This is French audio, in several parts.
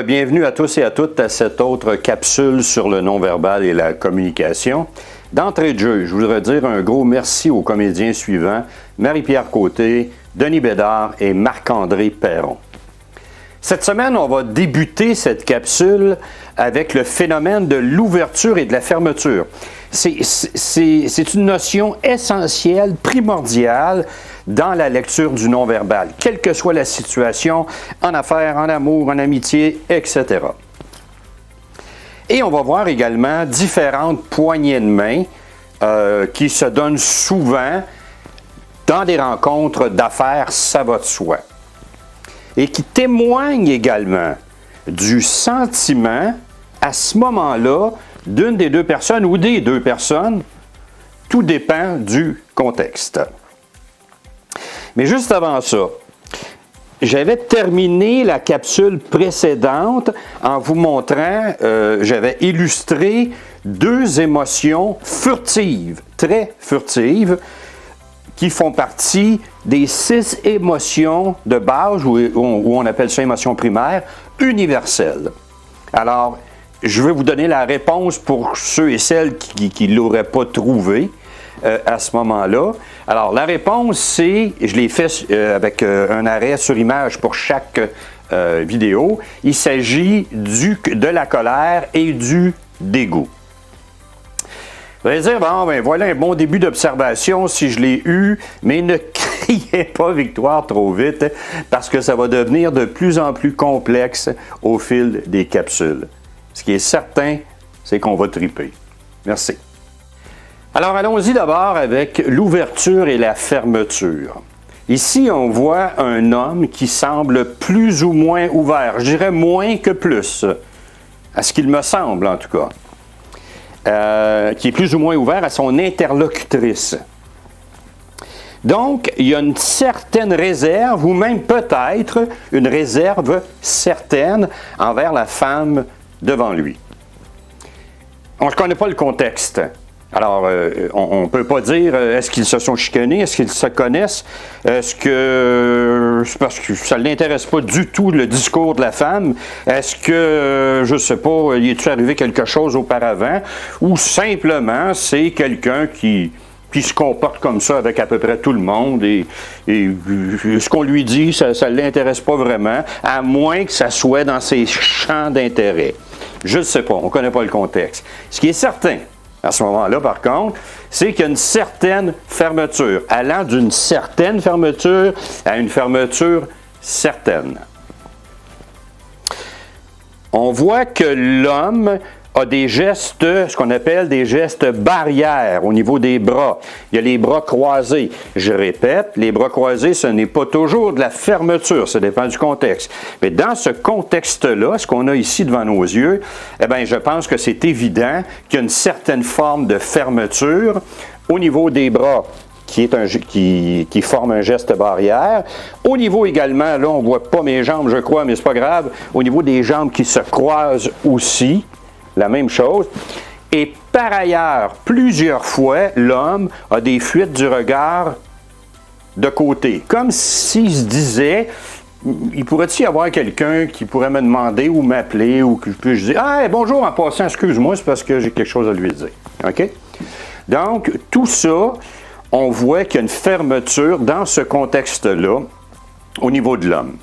Bienvenue à tous et à toutes à cette autre capsule sur le non-verbal et la communication. D'entrée de jeu, je voudrais dire un gros merci aux comédiens suivants, Marie-Pierre Côté, Denis Bédard et Marc-André Perron. Cette semaine, on va débuter cette capsule avec le phénomène de l'ouverture et de la fermeture. C'est une notion essentielle, primordiale dans la lecture du non-verbal, quelle que soit la situation, en affaires, en amour, en amitié, etc. Et on va voir également différentes poignées de main qui se donnent souvent dans des rencontres d'affaires, ça va de soi. Et qui témoignent également du sentiment, à ce moment-là, d'une des deux personnes ou des deux personnes. Tout dépend du contexte. Mais juste avant ça, j'avais terminé la capsule précédente en vous montrant, j'avais illustré deux émotions furtives, très furtives, qui font partie des 6 émotions de base, ou on appelle ça émotions primaires, universelles. Alors, je vais vous donner la réponse pour ceux et celles qui ne l'auraient pas trouvé à ce moment-là. Alors, la réponse, c'est, je l'ai fait avec un arrêt sur image pour chaque vidéo, il s'agit de la colère et du dégoût. Vous allez dire, bon, ben voilà un bon début d'observation si je l'ai eu, mais ne criez pas victoire trop vite parce que ça va devenir de plus en plus complexe au fil des capsules. Ce qui est certain, c'est qu'on va triper. Merci. Alors, allons-y d'abord avec l'ouverture et la fermeture. Ici, on voit un homme qui semble plus ou moins ouvert. Je dirais moins que plus, à ce qu'il me semble en tout cas. Qui est plus ou moins ouvert à son interlocutrice. Donc, il y a une certaine réserve, ou même peut-être une réserve certaine envers la femme devant lui. On ne connaît pas le contexte. Alors, on ne peut pas dire est-ce qu'ils se sont chicanés, est-ce qu'ils se connaissent, est-ce que c'est parce que ça ne l'intéresse pas du tout le discours de la femme, est-ce que, je ne sais pas, il est-il arrivé quelque chose auparavant, ou simplement c'est quelqu'un qui se comporte comme ça avec à peu près tout le monde et ce qu'on lui dit, ça ne l'intéresse pas vraiment, à moins que ça soit dans ses champs d'intérêt. Je ne sais pas, on ne connaît pas le contexte. Ce qui est certain, à ce moment-là, par contre, c'est qu'il y a une certaine fermeture, allant d'une certaine fermeture à une fermeture certaine. On voit que l'homme a des gestes, ce qu'on appelle des gestes barrières au niveau des bras. Il y a les bras croisés. Je répète, les bras croisés, ce n'est pas toujours de la fermeture, ça dépend du contexte. Mais dans ce contexte-là, ce qu'on a ici devant nos yeux, eh bien, je pense que c'est évident qu'il y a une certaine forme de fermeture au niveau des bras qui forme un geste barrière. Au niveau également, là, on ne voit pas mes jambes, je crois, mais c'est pas grave, au niveau des jambes qui se croisent aussi, la même chose. Et par ailleurs, plusieurs fois, l'homme a des fuites du regard de côté. Comme s'il se disait, il pourrait-il y avoir quelqu'un qui pourrait me demander ou m'appeler ou que je puisse dire « Ah, bonjour, en passant, excuse-moi, c'est parce que j'ai quelque chose à lui dire. » OK? Donc, tout ça, on voit qu'il y a une fermeture dans ce contexte-là au niveau de l'homme.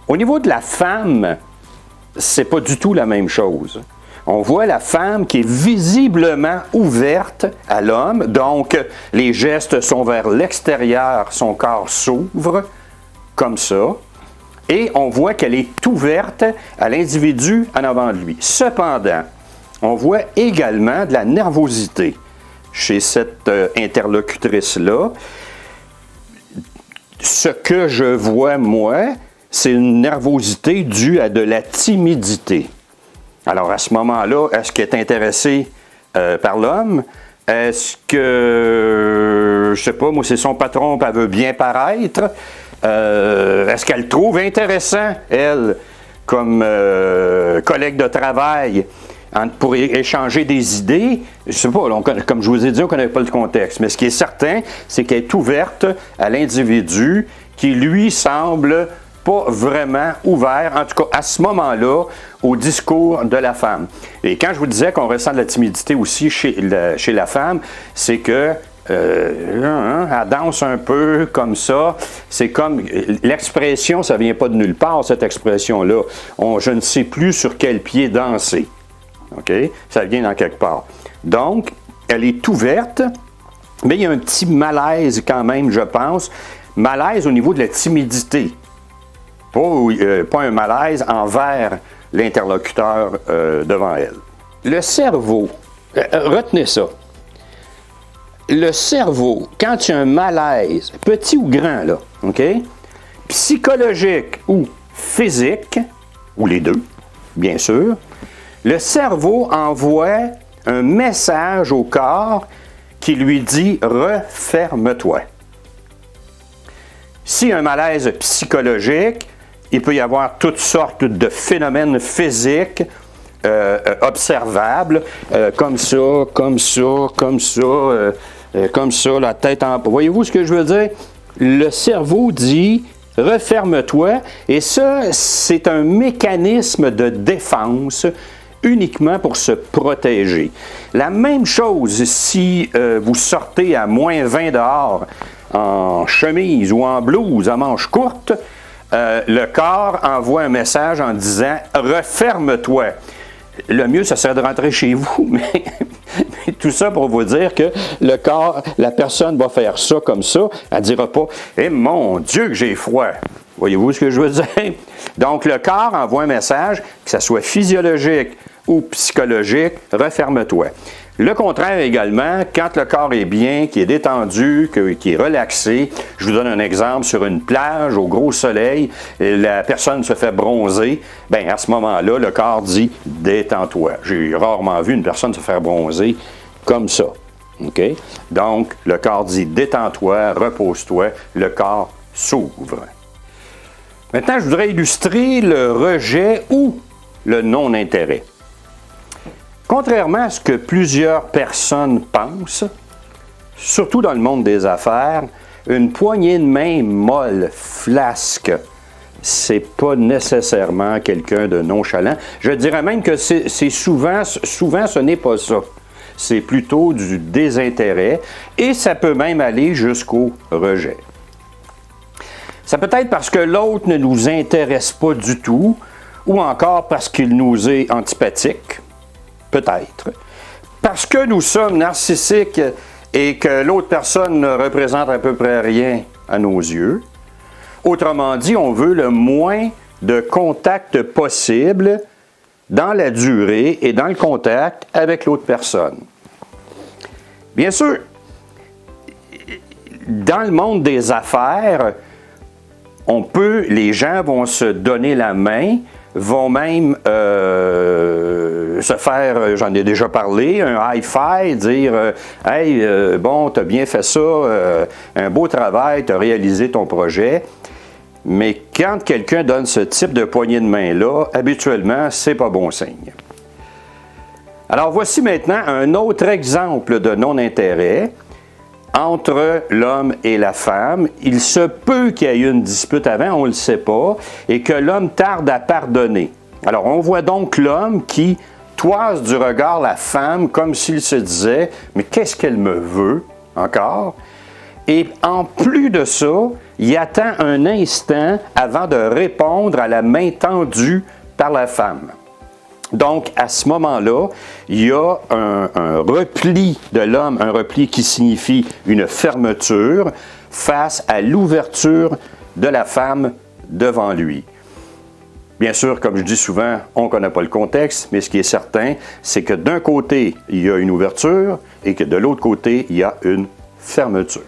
Au niveau de la femme, c'est pas du tout la même chose. On voit la femme qui est visiblement ouverte à l'homme, donc les gestes sont vers l'extérieur, son corps s'ouvre, comme ça, et on voit qu'elle est ouverte à l'individu en avant de lui. Cependant, on voit également de la nervosité chez cette interlocutrice-là. Ce que je vois, moi, c'est une nervosité due à de la timidité. Alors, à ce moment-là, est-ce qu'elle est intéressée par l'homme? Est-ce que, je ne sais pas, moi, c'est son patron, elle veut bien paraître? Est-ce qu'elle trouve intéressant, elle, comme collègue de travail, pour échanger des idées? Je ne sais pas, comme je vous ai dit, on ne connaît pas le contexte. Mais ce qui est certain, c'est qu'elle est ouverte à l'individu qui, lui, semble pas vraiment ouvert, en tout cas à ce moment-là, au discours de la femme. Et quand je vous disais qu'on ressent de la timidité aussi chez la femme, c'est que elle danse un peu comme ça. C'est comme l'expression, ça vient pas de nulle part, cette expression-là. Je ne sais plus sur quel pied danser. OK? Ça vient dans quelque part. Donc, elle est ouverte, mais il y a un petit malaise quand même, je pense. Malaise au niveau de la timidité. Pas un malaise envers l'interlocuteur devant elle. Le cerveau, retenez ça. Le cerveau, quand il y a un malaise, petit ou grand, là, OK? Psychologique ou physique, ou les deux, bien sûr, le cerveau envoie un message au corps qui lui dit « referme-toi ». S'il y a un malaise psychologique, il peut y avoir toutes sortes de phénomènes physiques observables, comme ça, la tête en... Voyez-vous ce que je veux dire? Le cerveau dit « referme-toi » et ça, c'est un mécanisme de défense uniquement pour se protéger. La même chose si vous sortez à moins 20 dehors en chemise ou en blouse à manches courtes, le corps envoie un message en disant « referme-toi ». Le mieux, ça serait de rentrer chez vous, mais tout ça pour vous dire que le corps, la personne va faire ça comme ça, elle ne dira pas « Eh mon Dieu que j'ai froid ». Voyez-vous ce que je veux dire? Donc, le corps envoie un message, que ce soit physiologique ou psychologique, referme-toi. Le contraire également, quand le corps est bien, qui est détendu, qui est relaxé, je vous donne un exemple, sur une plage au gros soleil, la personne se fait bronzer, bien à ce moment-là, le corps dit « détends-toi ». J'ai rarement vu une personne se faire bronzer comme ça. OK? Donc, le corps dit « détends-toi, repose-toi », le corps s'ouvre. Maintenant, je voudrais illustrer le rejet ou le non-intérêt. Contrairement à ce que plusieurs personnes pensent, surtout dans le monde des affaires, une poignée de main molle, flasque, c'est pas nécessairement quelqu'un de nonchalant. Je dirais même que c'est souvent ce n'est pas ça. C'est plutôt du désintérêt et ça peut même aller jusqu'au rejet. Ça peut être parce que l'autre ne nous intéresse pas du tout ou encore parce qu'il nous est antipathique. Peut-être. Parce que nous sommes narcissiques et que l'autre personne ne représente à peu près rien à nos yeux. Autrement dit, on veut le moins de contact possible dans la durée et dans le contact avec l'autre personne. Bien sûr, dans le monde des affaires, les gens vont se donner la main, vont même se faire, j'en ai déjà parlé, un high-five, dire « Hey, bon, tu as bien fait ça, un beau travail, tu as réalisé ton projet ». Mais quand quelqu'un donne ce type de poignée de main-là, habituellement, c'est pas bon signe. Alors voici maintenant un autre exemple de non-intérêt entre l'homme et la femme. Il se peut qu'il y ait eu une dispute avant, on ne le sait pas, et que l'homme tarde à pardonner. Alors on voit donc l'homme qui toise du regard la femme comme s'il se disait « Mais qu'est-ce qu'elle me veut encore? » Et en plus de ça, il attend un instant avant de répondre à la main tendue par la femme. Donc, à ce moment-là, il y a un repli de l'homme, un repli qui signifie une fermeture face à l'ouverture de la femme devant lui. Bien sûr, comme je dis souvent, on ne connaît pas le contexte, mais ce qui est certain, c'est que d'un côté, il y a une ouverture et que de l'autre côté, il y a une fermeture.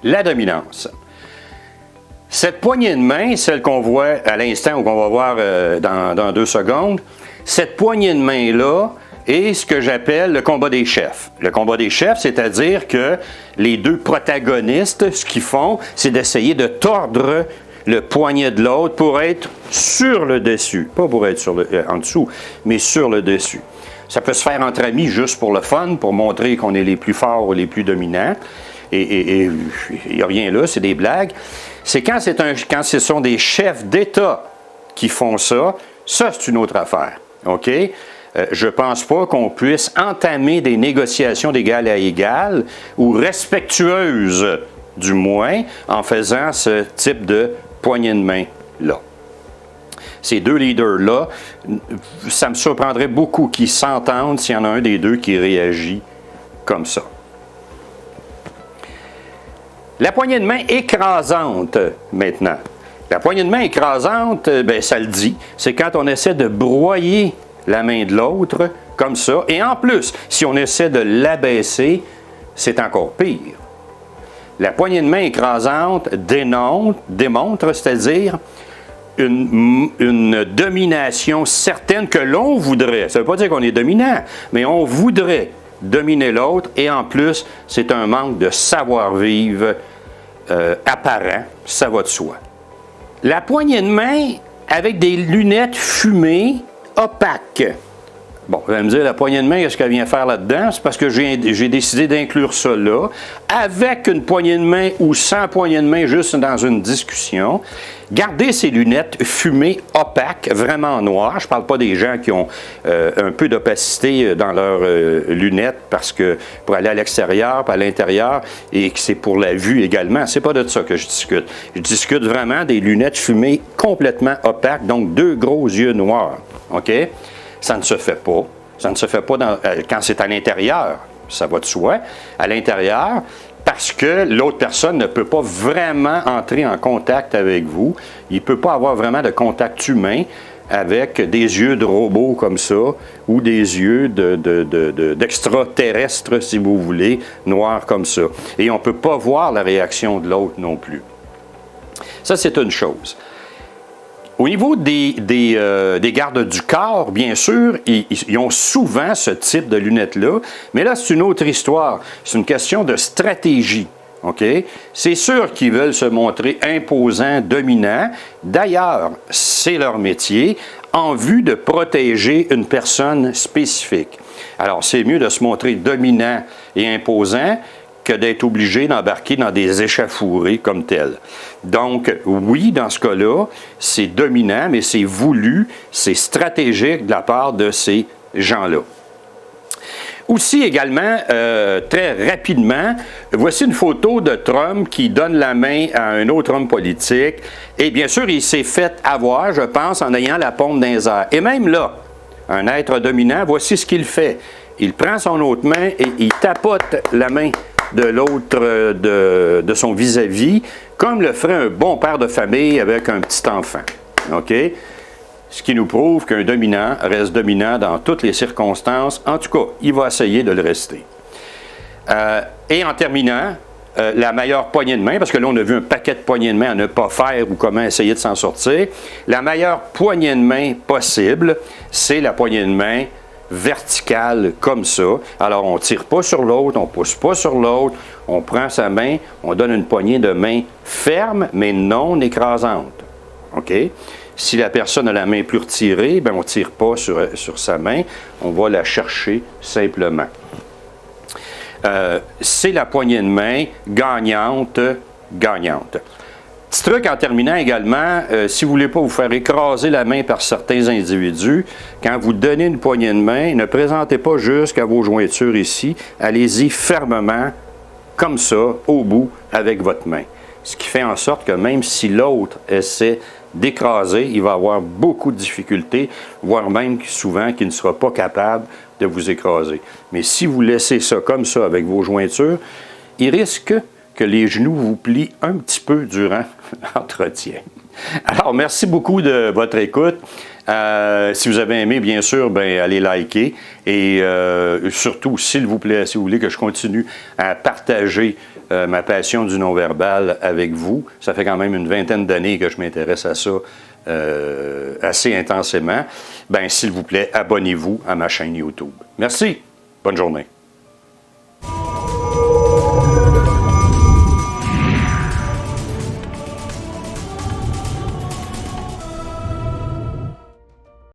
La dominance. Cette poignée de main, celle qu'on voit à l'instant ou qu'on va voir dans 2 secondes, cette poignée de main-là est ce que j'appelle le combat des chefs. Le combat des chefs, c'est-à-dire que les deux protagonistes, ce qu'ils font, c'est d'essayer de tordre le poignet de l'autre pour être sur le dessus. Pas pour être en dessous, mais sur le dessus. Ça peut se faire entre amis juste pour le fun, pour montrer qu'on est les plus forts ou les plus dominants. Et il n'y a rien là, c'est des blagues. C'est quand ce sont des chefs d'État qui font ça, ça c'est une autre affaire. OK? Je ne pense pas qu'on puisse entamer des négociations d'égal à égal ou respectueuses, du moins, en faisant ce type de poignée de main-là. Ces deux leaders-là, ça me surprendrait beaucoup qu'ils s'entendent s'il y en a un des deux qui réagit comme ça. La poignée de main écrasante, maintenant. La poignée de main écrasante, bien, ça le dit, c'est quand on essaie de broyer la main de l'autre, comme ça. Et en plus, si on essaie de l'abaisser, c'est encore pire. La poignée de main écrasante démontre, c'est-à-dire une domination certaine que l'on voudrait. Ça ne veut pas dire qu'on est dominant, mais on voudrait dominer l'autre et en plus, c'est un manque de savoir-vivre apparent, ça va de soi. La poignée de main avec des lunettes fumées opaques. Bon, vous allez me dire, la poignée de main, qu'est-ce qu'elle vient faire là-dedans? C'est parce que j'ai décidé d'inclure ça là, avec une poignée de main ou sans poignée de main, juste dans une discussion. Gardez ces lunettes fumées opaques, vraiment noires. Je ne parle pas des gens qui ont un peu d'opacité dans leurs lunettes parce que pour aller à l'extérieur, puis à l'intérieur, et que c'est pour la vue également. C'est pas de ça que je discute. Je discute vraiment des lunettes fumées complètement opaques, donc deux gros yeux noirs. OK? Ça ne se fait pas. Ça ne se fait pas quand c'est à l'intérieur. Ça va de soi. À l'intérieur, parce que l'autre personne ne peut pas vraiment entrer en contact avec vous. Il ne peut pas avoir vraiment de contact humain avec des yeux de robot comme ça ou des yeux d'extraterrestres, si vous voulez, noirs comme ça. Et on ne peut pas voir la réaction de l'autre non plus. Ça, c'est une chose. Au niveau des gardes du corps, bien sûr, ils ont souvent ce type de lunettes-là, mais là, c'est une autre histoire. C'est une question de stratégie. OK? C'est sûr qu'ils veulent se montrer imposants, dominants. D'ailleurs, c'est leur métier en vue de protéger une personne spécifique. Alors, c'est mieux de se montrer dominant et imposant que d'être obligé d'embarquer dans des échauffourées comme telles. Donc, oui, dans ce cas-là, c'est dominant, mais c'est voulu, c'est stratégique de la part de ces gens-là. Aussi également, très rapidement, voici une photo de Trump qui donne la main à un autre homme politique. Et bien sûr, il s'est fait avoir, je pense, en ayant la paume dans les airs. Et même là, un être dominant, voici ce qu'il fait. Il prend son autre main et il tapote la main de l'autre, de son vis-à-vis, comme le ferait un bon père de famille avec un petit enfant. OK? Ce qui nous prouve qu'un dominant reste dominant dans toutes les circonstances. En tout cas, il va essayer de le rester. Et en terminant, la meilleure poignée de main, parce que là, on a vu un paquet de poignées de main à ne pas faire ou comment essayer de s'en sortir. La meilleure poignée de main possible, c'est la poignée de main verticale comme ça. Alors, on ne tire pas sur l'autre, on ne pousse pas sur l'autre, on prend sa main, on donne une poignée de main ferme, mais non écrasante. OK? Si la personne a la main plus retirée, bien, on ne tire pas sur sa main, on va la chercher simplement. C'est la poignée de main gagnante. Petit truc en terminant également, si vous ne voulez pas vous faire écraser la main par certains individus, quand vous donnez une poignée de main, ne présentez pas jusqu'à vos jointures ici, allez-y fermement, comme ça, au bout, avec votre main. Ce qui fait en sorte que même si l'autre essaie d'écraser, il va avoir beaucoup de difficultés, voire même souvent qu'il ne sera pas capable de vous écraser. Mais si vous laissez ça comme ça avec vos jointures, il risque que les genoux vous plient un petit peu durant l'entretien. Alors, merci beaucoup de votre écoute. Si vous avez aimé, bien sûr, bien, allez liker. Et surtout, s'il vous plaît, si vous voulez que je continue à partager ma passion du non-verbal avec vous, ça fait quand même une vingtaine d'années que je m'intéresse à ça assez intensément, bien, s'il vous plaît, abonnez-vous à ma chaîne YouTube. Merci. Bonne journée.